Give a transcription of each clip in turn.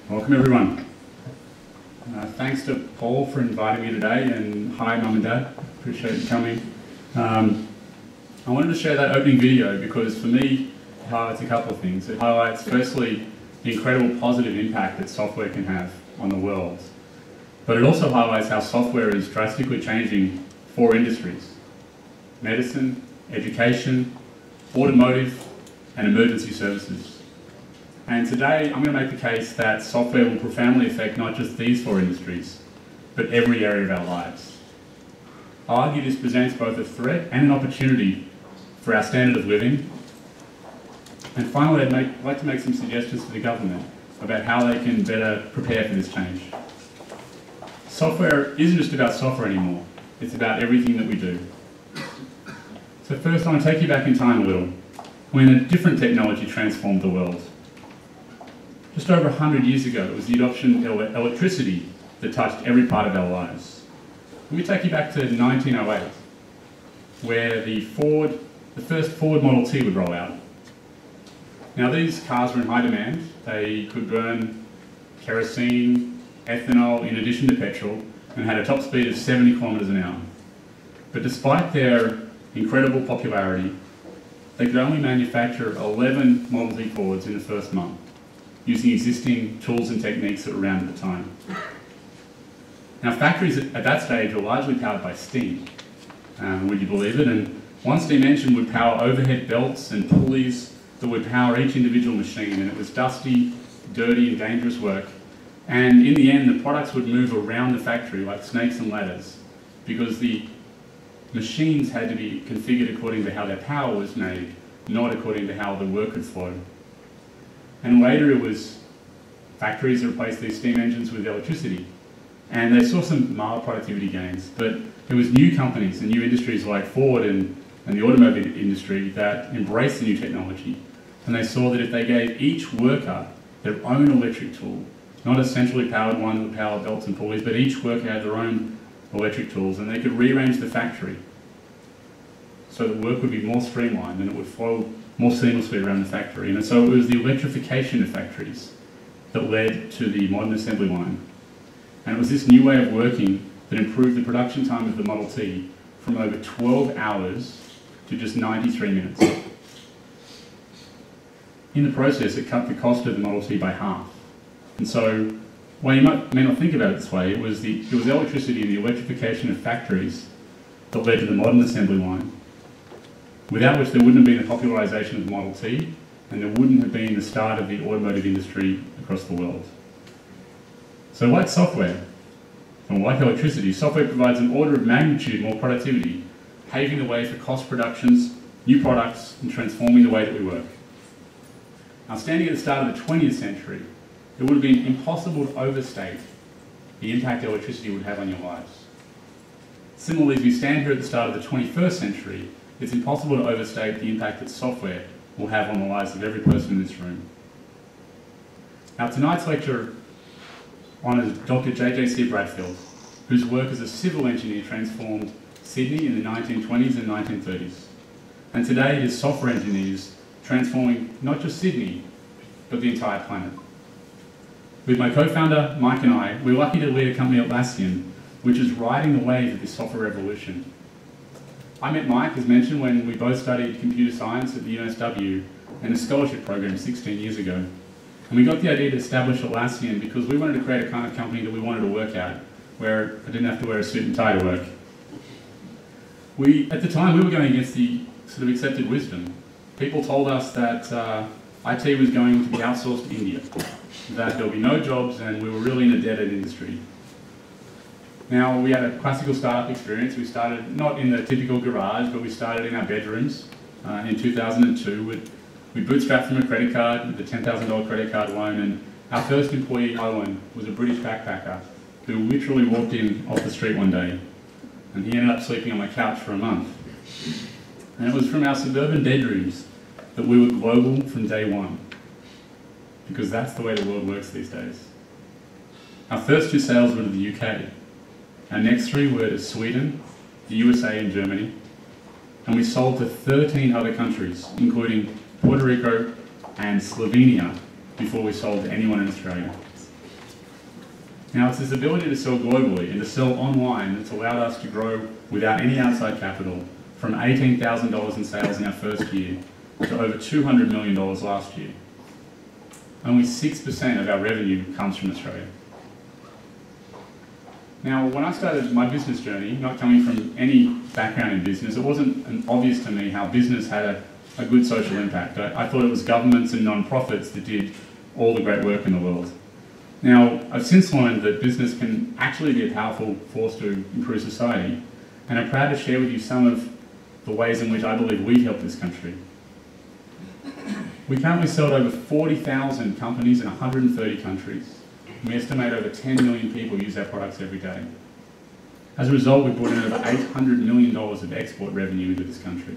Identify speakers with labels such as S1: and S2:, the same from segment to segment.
S1: Welcome everyone. Thanks to Paul for inviting me today, and hi Mum and Dad, appreciate you coming. I wanted to share that opening video because for me it highlights a couple of things. It highlights firstly the incredible positive impact that software can have on the world, but it also highlights how software is drastically changing 4 industries: medicine, education, automotive and emergency services. And today I'm going to make the case that software will profoundly affect not just these 4 industries, but every area of our lives. I'll argue this presents both a threat and an opportunity for our standard of living. And finally, I'd like to make some suggestions to the government about how they can better prepare for this change. Software isn't just about software anymore, it's about everything that we do. So first I want to take you back in time a little, when a different technology transformed the world. Just over 100 years ago, it was the adoption of electricity that touched every part of our lives. Let me take you back to 1908, where the first Ford Model T would roll out. Now these cars were in high demand. They could burn kerosene, ethanol in addition to petrol, and had a top speed of 70 kilometres an hour. But despite their incredible popularity, they could only manufacture 11 Model T Fords in the first month, using existing tools and techniques that were around at the time. Now factories at that stage were largely powered by steam, would you believe it? And one steam engine would power overhead belts and pulleys that would power each individual machine, and it was dusty, dirty and dangerous work. And in the end, the products would move around the factory like snakes and ladders, because the machines had to be configured according to how their power was made, not according to how the work could flow. And later it was factories that replaced these steam engines with electricity. And they saw some mild productivity gains, but it was new companies and new industries like Ford and the automotive industry that embraced the new technology. And they saw that if they gave each worker their own electric tool, not a centrally powered one that would power belts and pulleys, but each worker had their own electric tools, and they could rearrange the factory so that work would be more streamlined and it would flow more seamlessly around the factory. And so it was the electrification of factories that led to the modern assembly line. And it was this new way of working that improved the production time of the Model T from over 12 hours to just 93 minutes. In the process, it cut the cost of the Model T by half. And so, while you may not think about it this way, it was electricity and the electrification of factories that led to the modern assembly line, without which there wouldn't have been the popularisation of the Model T, and there wouldn't have been the start of the automotive industry across the world. So like software, or like electricity, software provides an order of magnitude more productivity, paving the way for cost reductions, new products, and transforming the way that we work. Now, standing at the start of the 20th century, it would have been impossible to overstate the impact electricity would have on your lives. Similarly, as we stand here at the start of the 21st century, it's impossible to overstate the impact that software will have on the lives of every person in this room. Now, tonight's lecture honours Dr. JJC Bradfield, whose work as a civil engineer transformed Sydney in the 1920s and 1930s. And today it is software engineers transforming not just Sydney, but the entire planet. With my co-founder, Mike, and I, we're lucky to lead a company, Atlassian, which is riding the wave of this software revolution. I met Mike, as mentioned, when we both studied computer science at the UNSW and a scholarship program 16 years ago. And we got the idea to establish Atlassian because we wanted to create a kind of company that we wanted to work at, where I didn't have to wear a suit and tie to work. At the time, we were going against the sort of accepted wisdom. People told us that IT was going to be outsourced to India, that there would be no jobs, and we were really in a dead-end industry. Now, we had a classical startup experience. We started not in the typical garage, but we started in our bedrooms in 2002. We bootstrapped from a credit card with a $10,000 credit card loan, and our first employee, Owen, was a British backpacker who literally walked in off the street one day, and he ended up sleeping on my couch for a month. And it was from our suburban bedrooms that we were global from day one, because that's the way the world works these days. Our first 2 sales were to the UK. Our next 3 were to Sweden, the USA and Germany, and we sold to 13 other countries, including Puerto Rico and Slovenia, before we sold to anyone in Australia. Now, it's this ability to sell globally and to sell online that's allowed us to grow without any outside capital from $18,000 in sales in our first year to over $200 million last year. Only 6% of our revenue comes from Australia. Now, when I started my business journey, not coming from any background in business, it wasn't obvious to me how business had a good social impact. I thought it was governments and non-profits that did all the great work in the world. Now, I've since learned that business can actually be a powerful force to improve society, and I'm proud to share with you some of the ways in which I believe we've helped this country. We currently sell to over 40,000 companies in 130 countries. We estimate over 10 million people use our products every day. As a result, we've brought in over $800 million of export revenue into this country.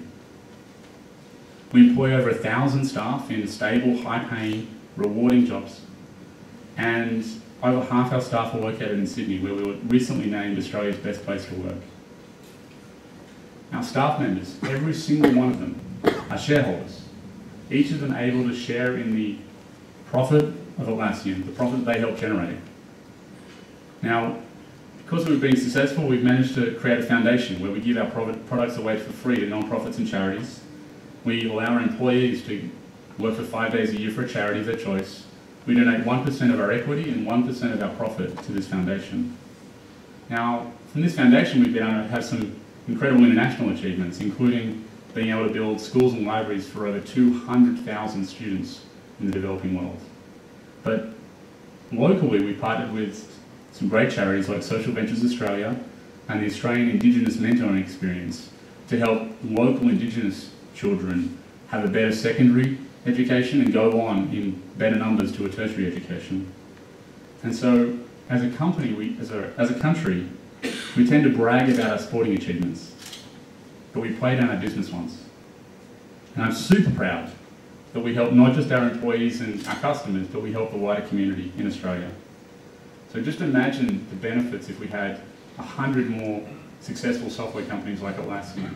S1: We employ over 1,000 staff in stable, high-paying, rewarding jobs. And over half our staff are located in Sydney, where we were recently named Australia's best place to work. Our staff members, every single one of them, are shareholders, each of them able to share in the profit of Atlassian, the profit that they help generate. Now, because we've been successful, we've managed to create a foundation where we give our products away for free to non-profits and charities. We allow our employees to work for 5 days a year for a charity of their choice. We donate 1% of our equity and 1% of our profit to this foundation. Now, from this foundation, we've been able to have some incredible international achievements, including being able to build schools and libraries for over 200,000 students in the developing world. But locally, we partnered with some great charities like Social Ventures Australia and the Australian Indigenous Mentoring Experience to help local Indigenous children have a better secondary education and go on in better numbers to a tertiary education. And so, as a company, as a country, we tend to brag about our sporting achievements, but we play down our business ones. And I'm super proud that we help not just our employees and our customers, but we help the wider community in Australia. So just imagine the benefits if we had 100 more successful software companies like Atlassian.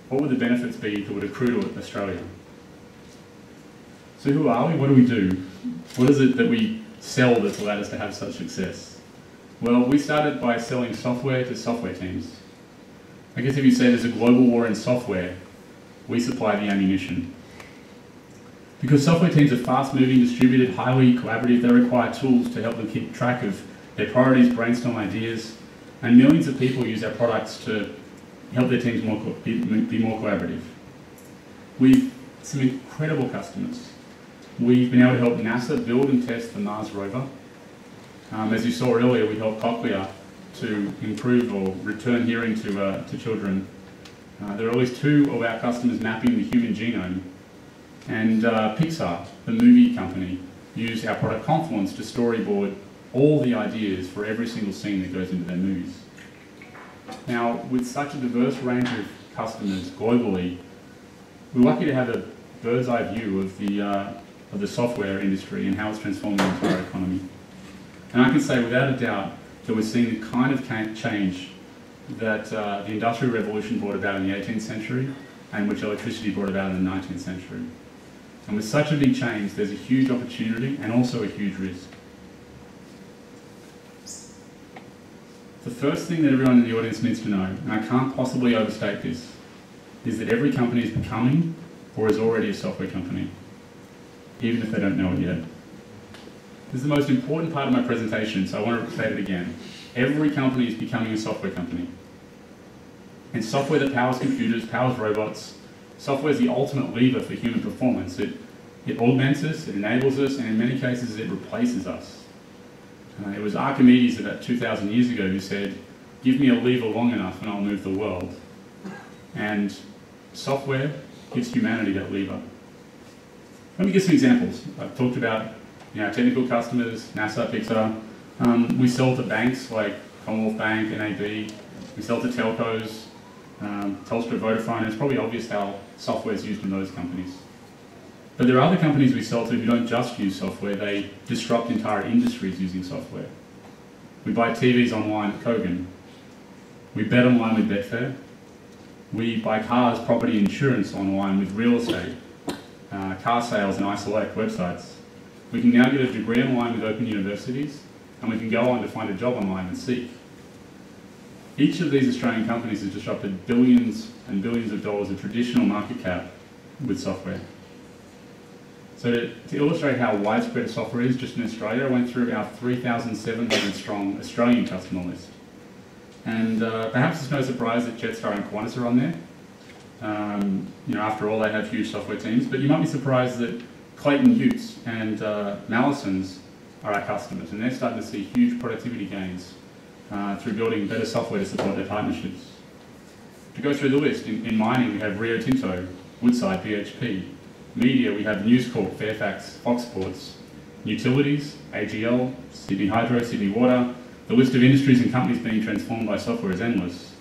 S1: What would the benefits be that would accrue to Australia? So who are we? What do we do? What is it that we sell that's allowed us to have such success? Well, we started by selling software to software teams. I guess if you say there's a global war in software, we supply the ammunition. Because software teams are fast-moving, distributed, highly collaborative, they require tools to help them keep track of their priorities, brainstorm ideas, and millions of people use our products to help their teams be more collaborative. We've some incredible customers. We've been able to help NASA build and test the Mars rover. As you saw earlier, we helped Cochlear to improve or return hearing to children. There are at least 2 of our customers mapping the human genome. And Pixar, the movie company, used our product Confluence to storyboard all the ideas for every single scene that goes into their movies. Now, with such a diverse range of customers globally, we're lucky to have a bird's eye view of the software industry and how it's transforming the entire economy. And I can say without a doubt that we're seeing the kind of change that the Industrial Revolution brought about in the 18th century and which electricity brought about in the 19th century. And with such a big change, there's a huge opportunity and also a huge risk. The first thing that everyone in the audience needs to know, and I can't possibly overstate this, is that every company is becoming or is already a software company, even if they don't know it yet. This is the most important part of my presentation, so I want to state it again. Every company is becoming a software company. And software that powers computers, powers robots. Software is the ultimate lever for human performance. It augments us, it enables us, and in many cases it replaces us. It was Archimedes about 2,000 years ago who said, "Give me a lever long enough and I'll move the world." And software gives humanity that lever. Let me give some examples. I've talked about technical customers, NASA, Pixar. We sell to banks like Commonwealth Bank, NAB. We sell to telcos, Telstra, Vodafone. It's probably obvious how software is used in those companies. But there are other companies we sell to who don't just use software, they disrupt entire industries using software. We buy TVs online at Kogan. We bet online with Betfair. We buy cars, property insurance online with real estate, car sales and iSelect websites. We can now get a degree online with open universities, and we can go on to find a job online and seek. Each of these Australian companies has disrupted billions and billions of dollars of traditional market cap with software. So to illustrate how widespread software is just in Australia, I went through our 3,700 strong Australian customer list. And perhaps it's no surprise that Jetstar and Qantas are on there. After all, they have huge software teams, but you might be surprised that Clayton Utes and Mallisons are our customers, and they're starting to see huge productivity gains through building better software to support their partnerships. To go through the list, in mining we have Rio Tinto, Woodside, BHP. Media, we have News Corp, Fairfax, Fox Sports. Utilities, AGL, Sydney Hydro, Sydney Water. The list of industries and companies being transformed by software is endless.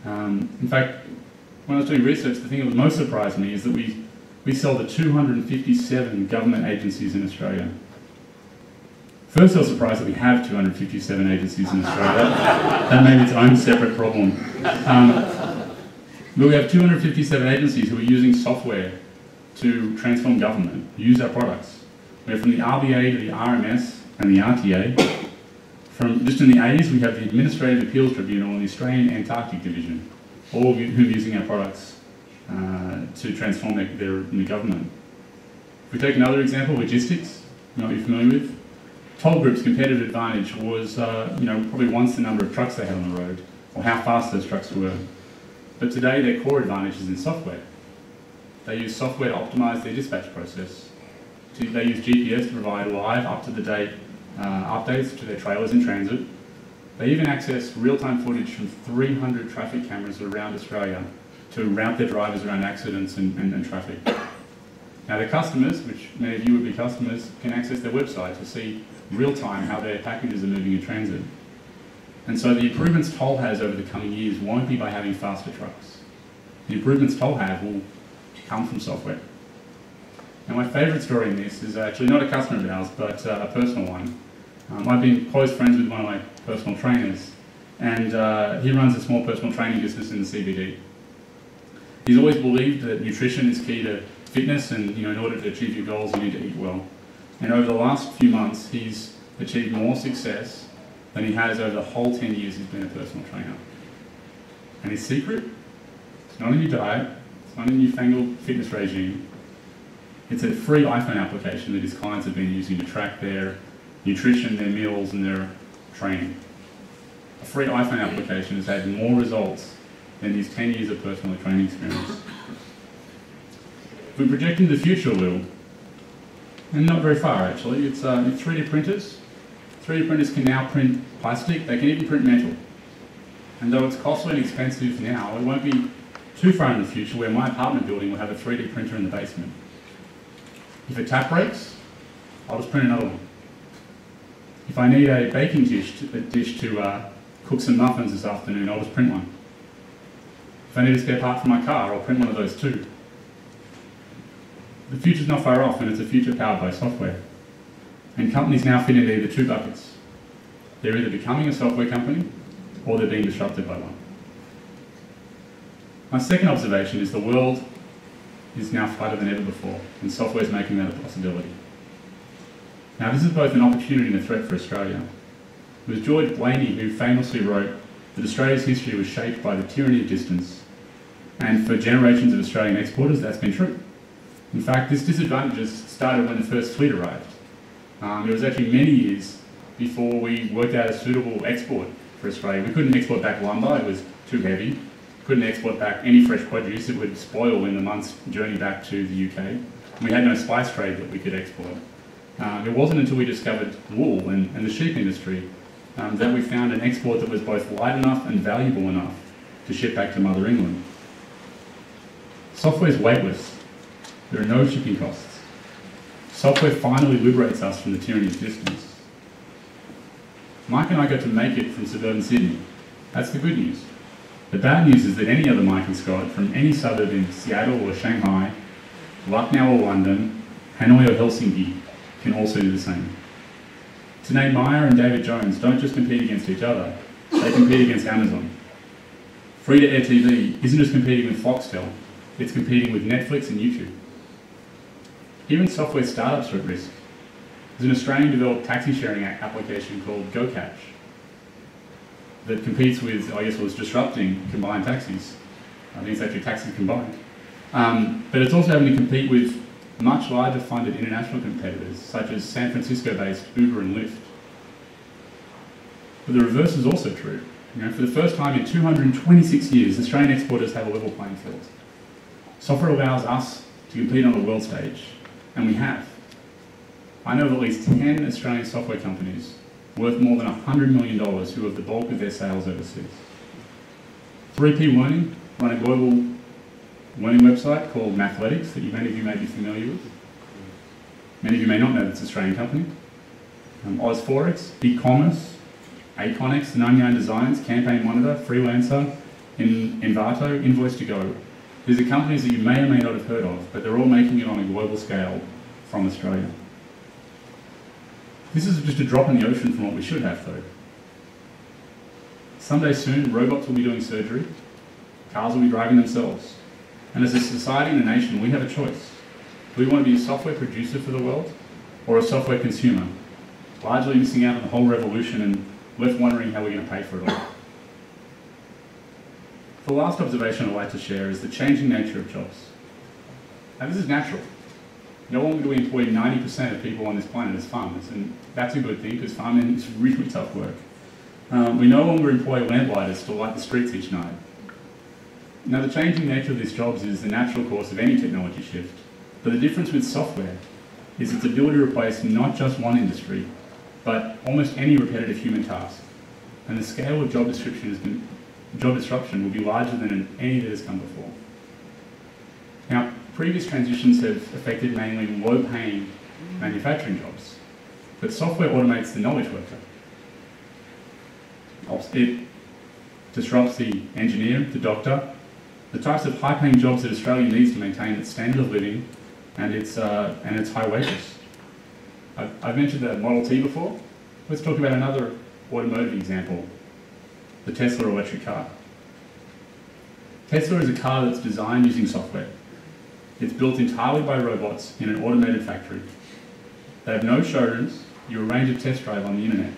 S1: In fact, when I was doing research, the thing that most surprised me is that we sell to 257 government agencies in Australia. First, I was surprised that we have 257 agencies in Australia. That may be its own separate problem. But we have 257 agencies who are using software to transform government, use our products. We have from the RBA to the RMS and the RTA. From just in the 80s, we have the Administrative Appeals Tribunal and the Australian Antarctic Division, all of whom are using our products to transform their government. If we take another example, logistics, you might be familiar with. Toll Group's competitive advantage was probably once the number of trucks they had on the road, or how fast those trucks were. But today, their core advantage is in software. They use software to optimize their dispatch process. They use GPS to provide live, up-to-the-date updates to their trailers in transit. They even access real-time footage from 300 traffic cameras around Australia to route their drivers around accidents and traffic. Now their customers, which many of you would be customers, can access their website to see real-time how their packages are moving in transit. And so the improvements Toll has over the coming years won't be by having faster trucks. The improvements Toll have will come from software. Now my favourite story in this is actually not a customer of ours, but a personal one. I've been close friends with one of my personal trainers, and he runs a small personal training business in the CBD. He's always believed that nutrition is key to fitness, and in order to achieve your goals, you need to eat well. And over the last few months, he's achieved more success than he has over the whole 10 years he's been a personal trainer. And his secret? It's not a new diet, it's not a newfangled fitness regime. It's a free iPhone application that his clients have been using to track their nutrition, their meals, and their training. A free iPhone application has had more results than his 10 years of personal training experience. If we project into the future a little, and not very far actually, it's 3D printers. 3D printers can now print plastic, they can even print metal. And though it's costly and expensive now, it won't be too far in the future where my apartment building will have a 3D printer in the basement. If a tap breaks, I'll just print another one. If I need a baking dish to cook some muffins this afternoon, I'll just print one. If I need a spare part for my car, I'll print one of those too. The future's not far off, and it's a future powered by software. And companies now fit into either two buckets. They're either becoming a software company, or they're being disrupted by one. My second observation is the world is now flooded than ever before, and software is making that a possibility. Now this is both an opportunity and a threat for Australia. It was George Blaney who famously wrote that Australia's history was shaped by the tyranny of distance, and for generations of Australian exporters that's been true. In fact, this disadvantage started when the first fleet arrived. It was actually many years before we worked out a suitable export for Australia. We couldn't export back lumber, it was too heavy. Couldn't export back any fresh produce, it would spoil in the month's journey back to the UK. We had no spice trade that we could export. It wasn't until we discovered wool and the sheep industry that we found an export that was both light enough and valuable enough to ship back to Mother England. Software is weightless. There are no shipping costs. Software finally liberates us from the tyranny of distance. Mike and I got to make it from suburban Sydney. That's the good news. The bad news is that any other Mike and Scott from any suburb in Seattle or Shanghai, Lucknow or London, Hanoi or Helsinki can also do the same. Tanay Meyer and David Jones don't just compete against each other, they compete against Amazon. Free-to-air TV isn't just competing with Foxtel, it's competing with Netflix and YouTube. Even software startups are at risk. There's an Australian-developed taxi sharing application called GoCatch that competes with, I guess, was disrupting combined taxis. I think it's actually taxis combined. But it's also having to compete with much larger funded international competitors, such as San Francisco-based Uber and Lyft. But the reverse is also true. For the first time in 226 years, Australian exporters have a level playing field. Software allows us to compete on the world stage, and we have. I know of at least 10 Australian software companies worth more than $100 million who have the bulk of their sales overseas. 3P Learning run a global learning website called Mathletics that many of you may be familiar with. Many of you may not know it's an Australian company. Oz4X, e-commerce, Aconex, 99 Designs, Campaign Monitor, Freelancer, Envato, Invoice2Go. These are companies that you may or may not have heard of, but they're all making it on a global scale from Australia. This is just a drop in the ocean from what we should have, though. Someday soon, robots will be doing surgery, cars will be driving themselves. And as a society and a nation, we have a choice. Do we want to be a software producer for the world, or a software consumer, largely missing out on the whole revolution and left wondering how we're going to pay for it all? The last observation I'd like to share is the changing nature of jobs. Now, this is natural. No longer do we employ 90% of people on this planet as farmers, and that's a good thing because farming is really tough work. We no longer employ lamplighters to light the streets each night. Now, the changing nature of these jobs is the natural course of any technology shift, but the difference with software is its ability to replace not just one industry, but almost any repetitive human task. And the scale of job disruption will be larger than any that has come before. Now, previous transitions have affected mainly low-paying manufacturing jobs, but software automates the knowledge worker. It disrupts the engineer, the doctor, the types of high-paying jobs that Australia needs to maintain its standard of living and its high wages. I've mentioned the Model T before. Let's talk about another automotive example, the Tesla electric car. Tesla is a car that's designed using software. It's built entirely by robots in an automated factory. They have no showrooms. You arrange a test drive on the internet.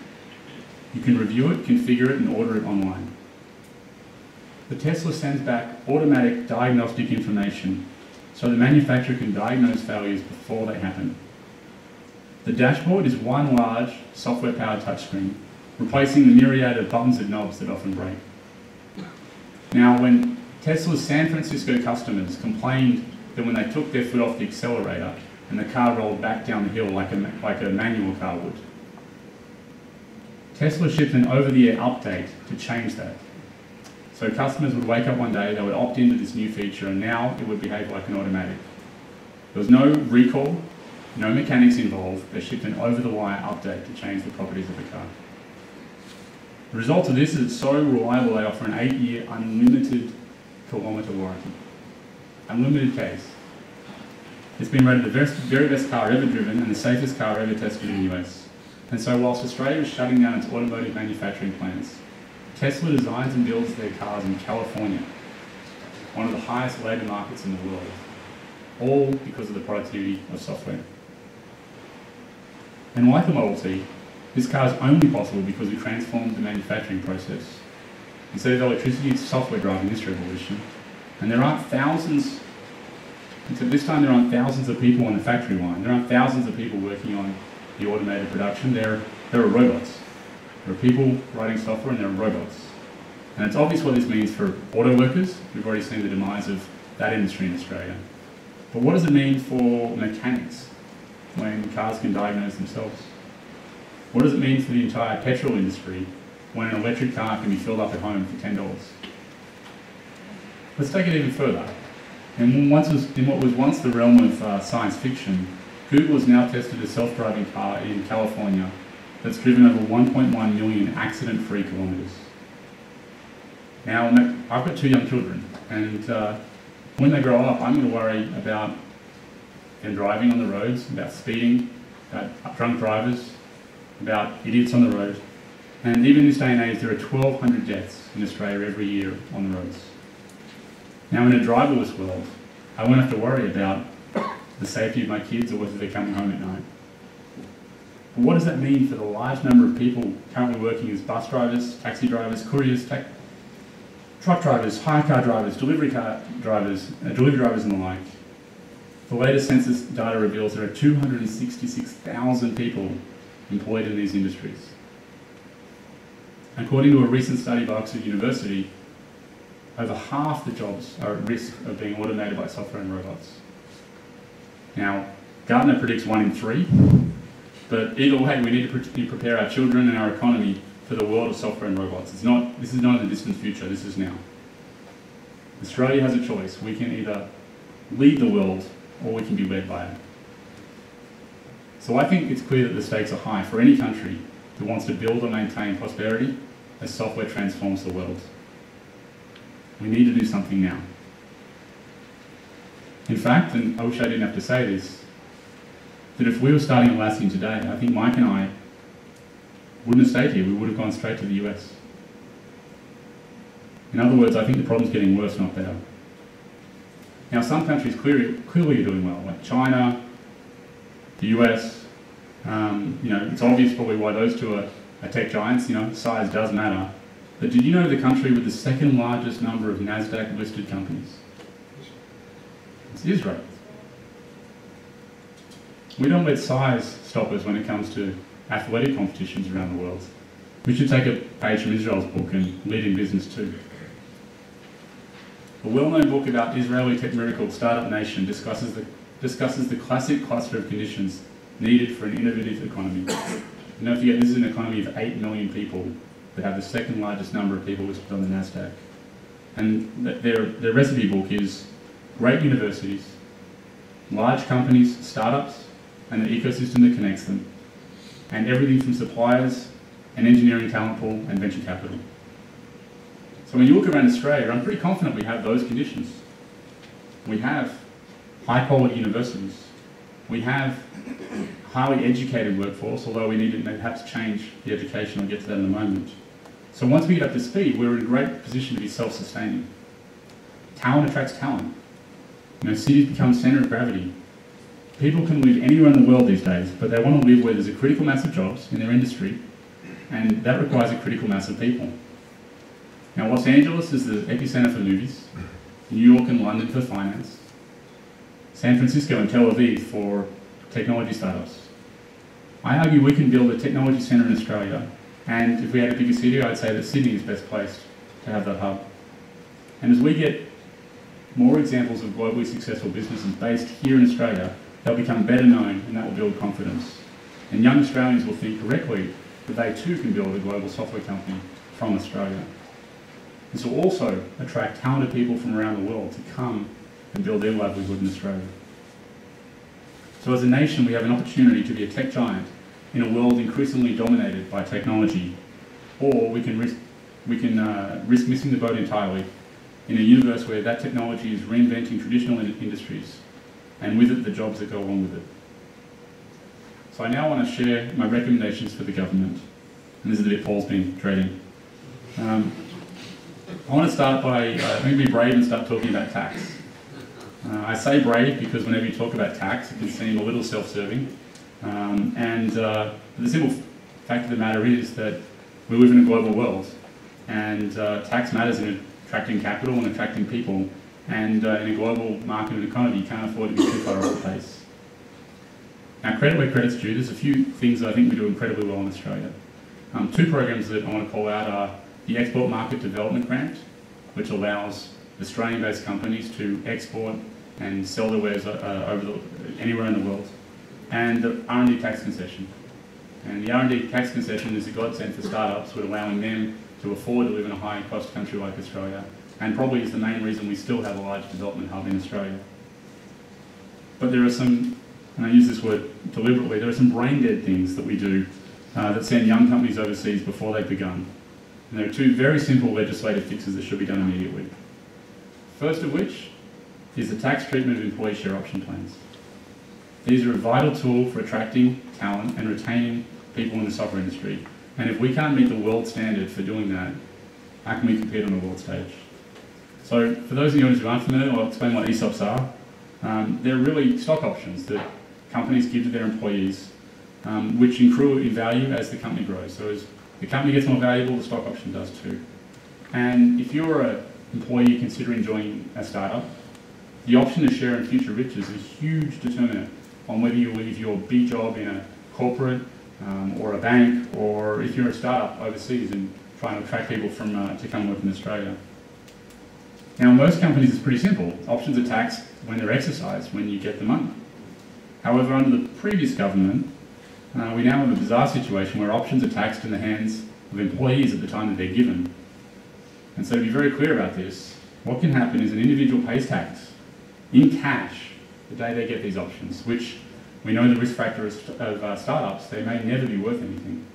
S1: You can review it, configure it, and order it online. The Tesla sends back automatic diagnostic information so the manufacturer can diagnose failures before they happen. The dashboard is one large software-powered touchscreen, replacing the myriad of buttons and knobs that often break. Now, when Tesla's San Francisco customers complained that when they took their foot off the accelerator and the car rolled back down the hill like a manual car would, Tesla shipped an over-the-air update to change that. So customers would wake up one day, they would opt into this new feature, and now it would behave like an automatic. There was no recall, no mechanics involved. They shipped an over-the-wire update to change the properties of the car. The result of this is it's so reliable they offer an 8-year unlimited kilometre warranty. Unlimited case. It's been rated the very best car ever driven and the safest car ever tested in the US. And so whilst Australia is shutting down its automotive manufacturing plants, Tesla designs and builds their cars in California, one of the highest labour markets in the world, all because of the productivity of software. And like the Model T, this car is only possible because we transformed the manufacturing process. Instead of electricity, it's software driving this revolution. And there aren't thousands, until this time there aren't thousands of people on the factory line. There aren't thousands of people working on the automated production. There are robots. There are people writing software and there are robots. And it's obvious what this means for auto workers. We've already seen the demise of that industry in Australia. But what does it mean for mechanics when cars can diagnose themselves? What does it mean for the entire petrol industry when an electric car can be filled up at home for $10? Let's take it even further. In what was once the realm of science fiction, Google has now tested a self-driving car in California that's driven over 1.1 million accident-free kilometres. Now, I've got 2 young children, and when they grow up, I'm going to worry about them driving on the roads, about speeding, about drunk drivers, about idiots on the road. And even in this day and age, there are 1,200 deaths in Australia every year on the roads. Now, in a driverless world, I won't have to worry about the safety of my kids or whether they're coming home at night. But what does that mean for the large number of people currently working as bus drivers, taxi drivers, couriers, truck drivers, hire car drivers, delivery drivers and the like? The latest census data reveals there are 266,000 people employed in these industries. According to a recent study by Oxford University, over half the jobs are at risk of being automated by software and robots. Now, Gartner predicts 1 in 3, but either way, we need to prepare our children and our economy for the world of software and robots. This is not in the distant future, this is now. Australia has a choice. We can either lead the world or we can be led by it. So I think it's clear that the stakes are high for any country that wants to build or maintain prosperity as software transforms the world. We need to do something now. In fact, and I wish I didn't have to say this, that if we were starting Atlassian today, I think Mike and I wouldn't have stayed here. We would have gone straight to the US. In other words, I think the problem's getting worse, not better. Now, some countries clearly are doing well, like China, the US. It's obvious probably why those two are tech giants. Size does matter. But did you know the country with the second largest number of NASDAQ listed companies? It's Israel. We don't let size stop us when it comes to athletic competitions around the world. We should take a page from Israel's book and lead in business too. A well-known book about Israeli tech miracle Startup Nation discusses the classic cluster of conditions needed for an innovative economy. Don't forget, this is an economy of 8 million people that have the second largest number of people listed on the NASDAQ. And their recipe book is great universities, large companies, startups, and the ecosystem that connects them, and everything from suppliers and engineering talent pool and venture capital. So when you look around Australia, I'm pretty confident we have those conditions. We have high quality universities. We have highly educated workforce, although we need to perhaps change the education. I'll get to that in a moment. So once we get up to speed, we're in a great position to be self-sustaining. Talent attracts talent. Cities become centre of gravity. People can live anywhere in the world these days, but they want to live where there's a critical mass of jobs in their industry, and that requires a critical mass of people. Now, Los Angeles is the epicenter for movies, New York and London for finance, San Francisco and Tel Aviv for technology startups. I argue we can build a technology centre in Australia, and if we had a bigger city, I'd say that Sydney is best placed to have that hub. And as we get more examples of globally successful businesses based here in Australia, they'll become better known, and that will build confidence. And young Australians will think correctly that they too can build a global software company from Australia. This will also attract talented people from around the world to come and build their livelihood in Australia. So as a nation, we have an opportunity to be a tech giant in a world increasingly dominated by technology, or we can risk missing the boat entirely in a universe where that technology is reinventing traditional industries, and with it the jobs that go along with it. So I now want to share my recommendations for the government, and this is the bit Paul's been dreading. I want to start by maybe be brave and start talking about tax. I say brave because whenever you talk about tax, it can seem a little self-serving. The simple fact of the matter is that we live in a global world, and tax matters in attracting capital and attracting people. And in a global market and economy, you can't afford to be too far off the pace. Now, credit where credit's due, there's a few things that I think we do incredibly well in Australia. Two programs that I want to call out are the Export Market Development Grant, which allows Australian-based companies to export and sell their wares anywhere in the world, and the R&D tax concession. And the R&D tax concession is a godsend for startups, with allowing them to afford to live in a high-cost country like Australia, and probably is the main reason we still have a large development hub in Australia. But there are some, and I use this word deliberately, there are some brain-dead things that we do that send young companies overseas before they've begun. And there are two very simple legislative fixes that should be done immediately. First of which is the tax treatment of employee share option plans. These are a vital tool for attracting talent and retaining people in the software industry. And if we can't meet the world standard for doing that, how can we compete on the world stage? So for those of you who aren't familiar, I'll explain what ESOPs are. They're really stock options that companies give to their employees which accrue in value as the company grows. So as the company gets more valuable, the stock option does too. And if you're an employee considering joining a startup, the option to share in future riches is a huge determinant on whether you leave your B job in a corporate or a bank, or if you're a startup overseas and trying to attract people from to come work in Australia. Now, in most companies, it's pretty simple. Options are taxed when they're exercised, when you get the money. However, under the previous government, we now have a bizarre situation where options are taxed in the hands of employees at the time that they're given. And so to be very clear about this, what can happen is an individual pays tax in cash the day they get these options, which we know the risk factor of startups, they may never be worth anything.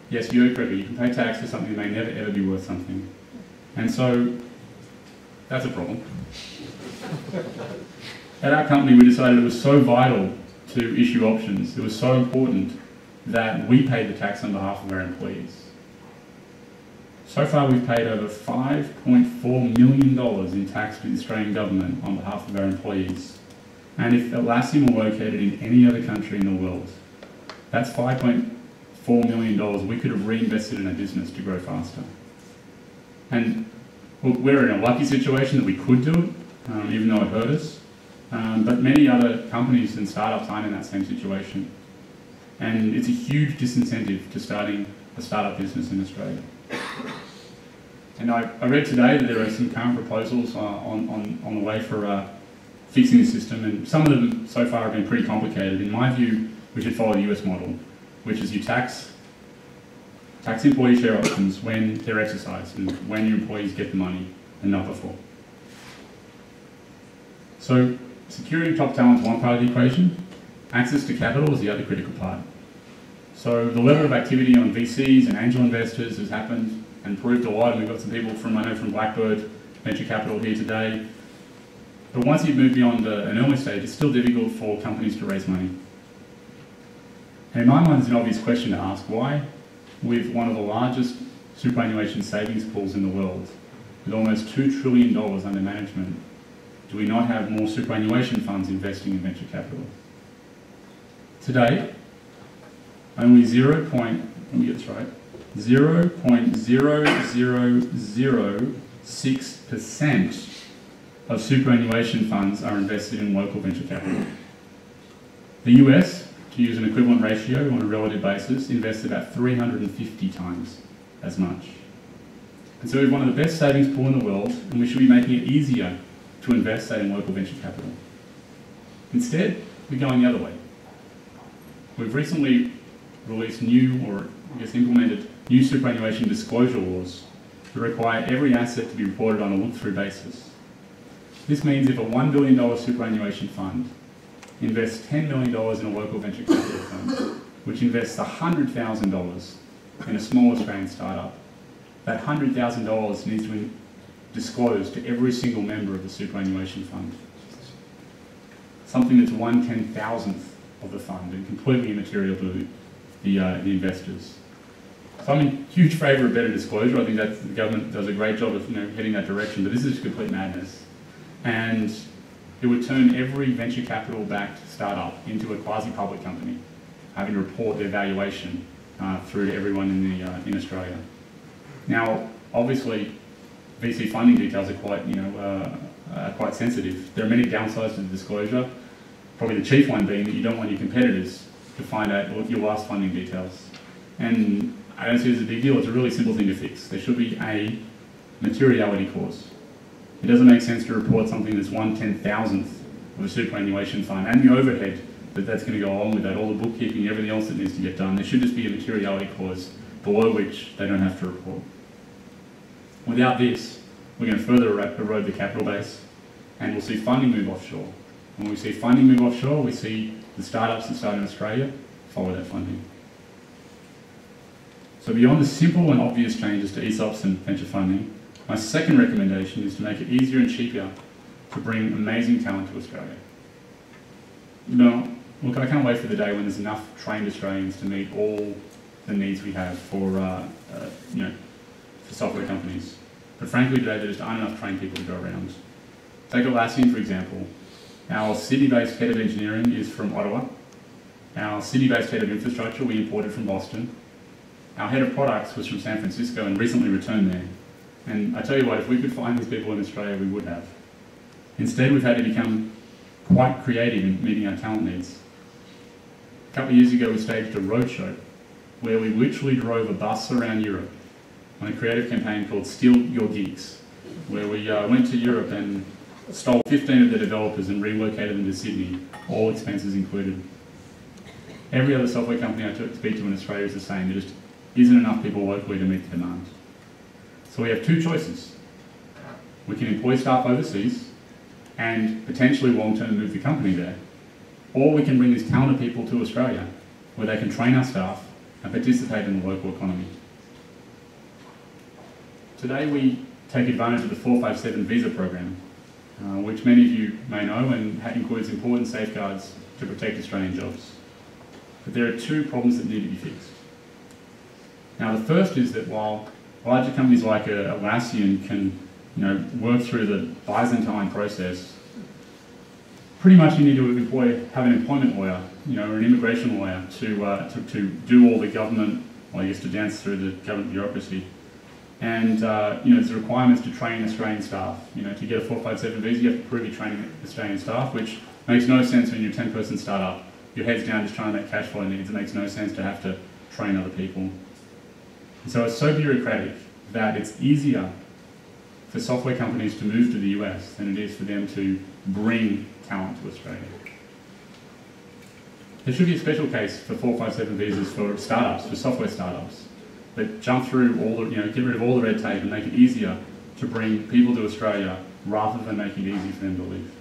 S1: Yes, you heard correctly, you can pay tax for something that may never ever be worth something. And so, that's a problem. At our company, we decided it was so vital to issue options, it was so important that we paid the tax on behalf of our employees. So far, we've paid over $5.4 million in tax to the Australian government on behalf of our employees. And if Atlassian were located in any other country in the world, that's $5.4 million we could have reinvested in a business to grow faster. And look, we're in a lucky situation that we could do it, even though it hurt us. But many other companies and startups aren't in that same situation. And it's a huge disincentive to starting a startup business in Australia. And I read today that there are some current proposals on the way for fixing the system, and some of them so far have been pretty complicated. In my view, we should follow the US model, which is you tax employee share options when they're exercised and when your employees get the money and not before. So securing top talent is one part of the equation. Access to capital is the other critical part. So the level of activity on VCs and angel investors has happened and proved a lot, and we've got some people from, I know from Blackbird Venture Capital here today. But once you've moved beyond an early stage, it's still difficult for companies to raise money. And in my mind, it's an obvious question to ask: why, with one of the largest superannuation savings pools in the world, with almost $2 trillion under management, do we not have more superannuation funds investing in venture capital? Today, only 0.0006% of superannuation funds are invested in local venture capital. The US, to use an equivalent ratio on a relative basis, invests about 350 times as much. And so we have one of the best savings pools in the world, and we should be making it easier to invest, say, in local venture capital. Instead, we're going the other way. We've recently released implemented new superannuation disclosure laws that require every asset to be reported on a look-through basis. This means if a $1 billion superannuation fund invests $10 million in a local venture capital fund, which invests $100,000 in a small Australian startup, that $100,000 needs to be disclosed to every single member of the superannuation fund. Something that's 1/10,000th of the fund and completely immaterial to the investors. So I'm in huge favour of better disclosure. I think that the government does a great job of heading that direction, but this is complete madness. And it would turn every venture capital backed startup into a quasi-public company, having to report their valuation through to everyone in Australia. Now, obviously, VC funding details are quite sensitive. There are many downsides to the disclosure. Probably the chief one being that you don't want your competitors to find out your last funding details. And I don't see it as a big deal. It's a really simple thing to fix. There should be a materiality clause. It doesn't make sense to report something that's 1/10,000th of a superannuation fund and the overhead that's going to go along with that, all the bookkeeping, everything else that needs to get done. There should just be a materiality clause below which they don't have to report. Without this, we're going to further erode the capital base, and we'll see funding move offshore. And when we see funding move offshore, we see the startups that start in Australia follow that funding. So beyond the simple and obvious changes to ESOPs and venture funding, my second recommendation is to make it easier and cheaper to bring amazing talent to Australia. Look, I can't wait for the day when there's enough trained Australians to meet all the needs we have for software companies. But frankly, today there just aren't enough trained people to go around. Take Atlassian, for example. Our Sydney-based head of engineering is from Ottawa. Our Our city-based head of infrastructure we imported from Boston. Our head of products was from San Francisco and recently returned there. And I tell you what, if we could find these people in Australia, we would have. Instead, we've had to become quite creative in meeting our talent needs. A couple of years ago, we staged a roadshow where we literally drove a bus around Europe on a creative campaign called Steal Your Geeks, where we went to Europe and stole 15 of the developers and relocated them to Sydney, all expenses included. Every other software company I speak to in Australia is the same. There just isn't enough people locally to meet the demand. So we have two choices. We can employ staff overseas and potentially long-term move the company there. Or we can bring these talented people to Australia where they can train our staff and participate in the local economy. Today we take advantage of the 457 visa program, which many of you may know and includes important safeguards to protect Australian jobs. But there are two problems that need to be fixed. Now the first is that while larger companies like Atlassian can work through the Byzantine process, pretty much you need to have an employment lawyer, or an immigration lawyer to do all the government, well, I guess to dance through the government bureaucracy. And there's requirements to train Australian staff. To get a 457 visa, you have to prove you're training Australian staff, which makes no sense when you're a 10-person startup. Your head's down just trying to make cash flow needs. It makes no sense to have to train other people. And so it's so bureaucratic that it's easier for software companies to move to the US than it is for them to bring talent to Australia. There should be a special case for 457 visas for startups, for software startups, that jump through all the, get rid of all the red tape and make it easier to bring people to Australia rather than make it easy for them to leave.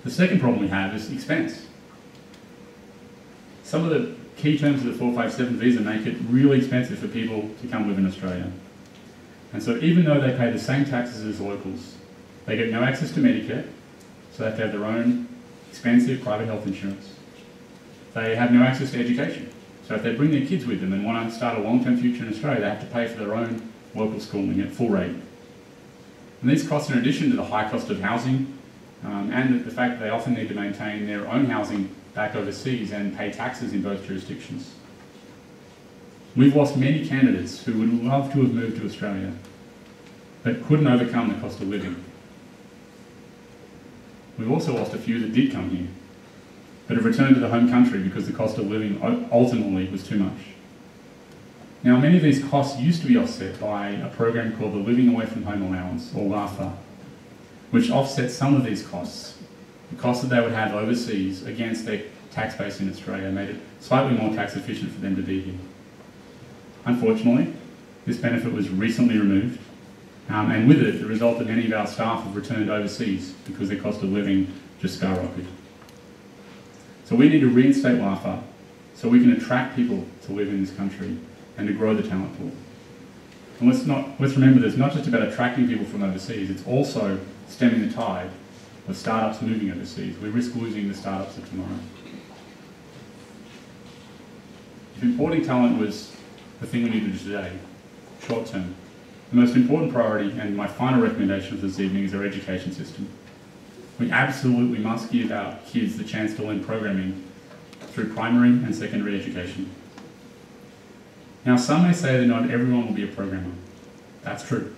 S1: The second problem we have is expense. Some of the key terms of the 457 visa make it really expensive for people to come live in Australia. And so even though they pay the same taxes as locals, they get no access to Medicare, so they have to have their own expensive private health insurance. They have no access to education. So if they bring their kids with them and want to start a long-term future in Australia, they have to pay for their own local schooling at full rate. And these costs, in addition to the high cost of housing, and the fact that they often need to maintain their own housing back overseas and pay taxes in both jurisdictions. We've lost many candidates who would love to have moved to Australia, but couldn't overcome the cost of living. We've also lost a few that did come here, but have returned to the home country because the cost of living ultimately was too much. Now, many of these costs used to be offset by a program called the Living Away from Home Allowance, or LAFA, which offsets some of these costs. The costs that they would have overseas against their tax base in Australia made it slightly more tax efficient for them to be here. Unfortunately, this benefit was recently removed, and with it, the result that many of our staff have returned overseas because their cost of living just skyrocketed. So we need to reinstate LAFA so we can attract people to live in this country and to grow the talent pool. And let's remember that it's not just about attracting people from overseas, it's also stemming the tide of startups moving overseas. We risk losing the startups of tomorrow. If importing talent was the thing we need to do today, short term, the most important priority and my final recommendation for this evening is our education system. We absolutely must give our kids the chance to learn programming through primary and secondary education. Now, some may say that not everyone will be a programmer. That's true.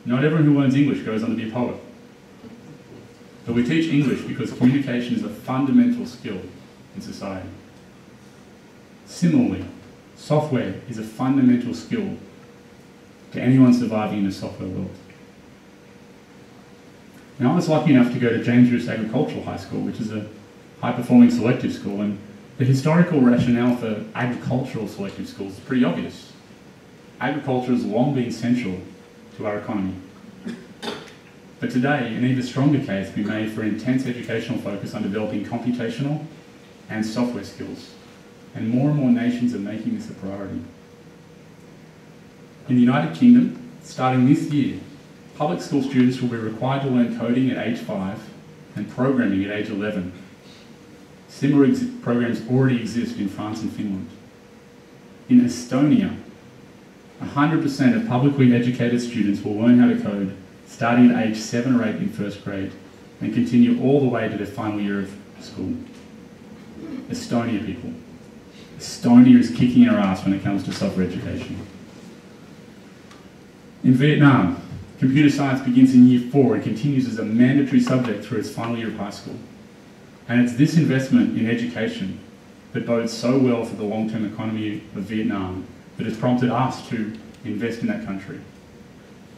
S1: Not everyone who learns English goes on to be a poet. But we teach English because communication is a fundamental skill in society. Similarly, software is a fundamental skill to anyone surviving in the software world. Now, I was lucky enough to go to James Roos Agricultural High School, which is a high-performing selective school, and the historical rationale for agricultural selective schools is pretty obvious. Agriculture has long been central to our economy. But today, an even stronger case can be made for intense educational focus on developing computational and software skills, and more nations are making this a priority. In the United Kingdom, starting this year, public school students will be required to learn coding at age 5 and programming at age 11. Similar programs already exist in France and Finland. In Estonia, 100% of publicly educated students will learn how to code starting at age 7 or 8 in first grade and continue all the way to their final year of school. Estonia, people. Estonia is kicking our ass when it comes to software education. In Vietnam, computer science begins in year 4 and continues as a mandatory subject through its final year of high school. And it's this investment in education that bodes so well for the long-term economy of Vietnam that has prompted us to invest in that country.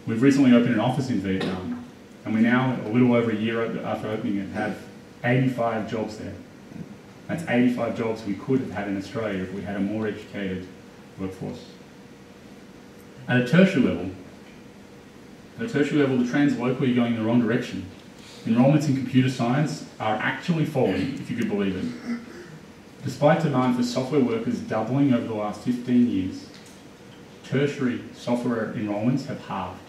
S1: We've recently opened an office in Vietnam, and we now, a little over a year after opening it, have 85 jobs there. That's 85 jobs we could have had in Australia if we had a more educated workforce. At a tertiary level, the trends locally are going in the wrong direction. Enrolments in computer science are actually falling, if you could believe it. Despite demand for software workers doubling over the last 15 years, tertiary software enrolments have halved.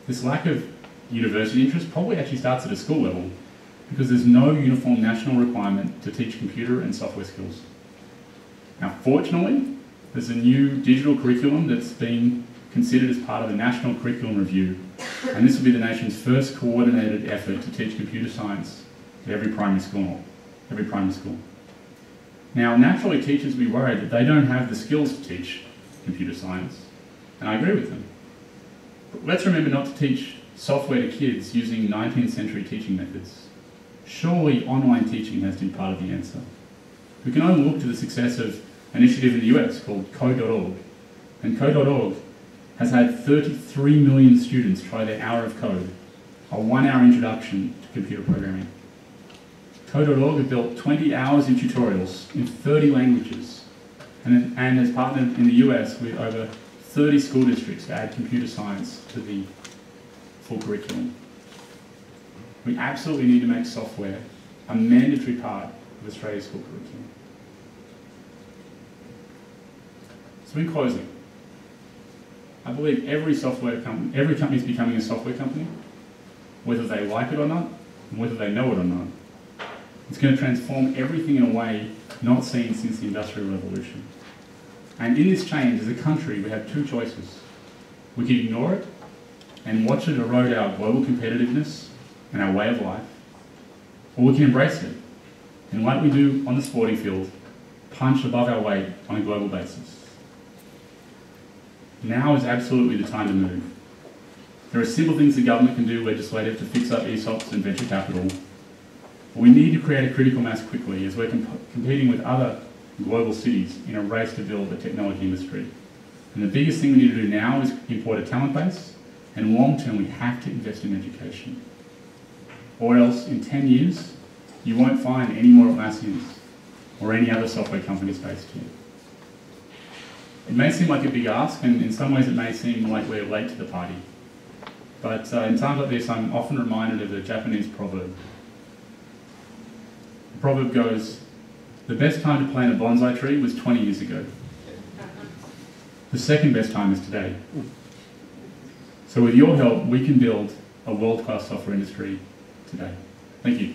S1: This lack of university interest probably actually starts at a school level because there's no uniform national requirement to teach computer and software skills. Now, fortunately, there's a new digital curriculum that's being considered as part of the National Curriculum Review, and this will be the nation's first coordinated effort to teach computer science at every primary school. Now, naturally, teachers will be worried that they don't have the skills to teach computer science, and I agree with them. But let's remember not to teach software to kids using 19th century teaching methods. Surely online teaching has to be part of the answer. We can only look to the success of an initiative in the US called Code.org, and Code.org has had 33 million students try their hour of code, a 1-hour introduction to computer programming. Code.org have built 20 hours in tutorials in 30 languages and has partnered in the US with over 30 school districts to add computer science to the full curriculum. We absolutely need to make software a mandatory part of Australia's school curriculum. So in closing, I believe every company is becoming a software company, whether they like it or not, and whether they know it or not. It's going to transform everything in a way not seen since the Industrial Revolution. And in this change, as a country, we have two choices. We can ignore it and watch it erode our global competitiveness and our way of life, or we can embrace it, and like we do on the sporting field, punch above our weight on a global basis. Now is absolutely the time to move. There are simple things the government can do legislative to fix up ESOPs and venture capital. But we need to create a critical mass quickly as we're competing with other global cities in a race to build a technology industry. And the biggest thing we need to do now is import a talent base, and long term we have to invest in education. Or else, in 10 years, you won't find any more Atlassians or any other software companies based here. It may seem like a big ask, and in some ways it may seem like we're late to the party. But in times like this, I'm often reminded of a Japanese proverb. The proverb goes, the best time to plant a bonsai tree was 20 years ago. The second best time is today. So with your help, we can build a world-class software industry today. Thank you.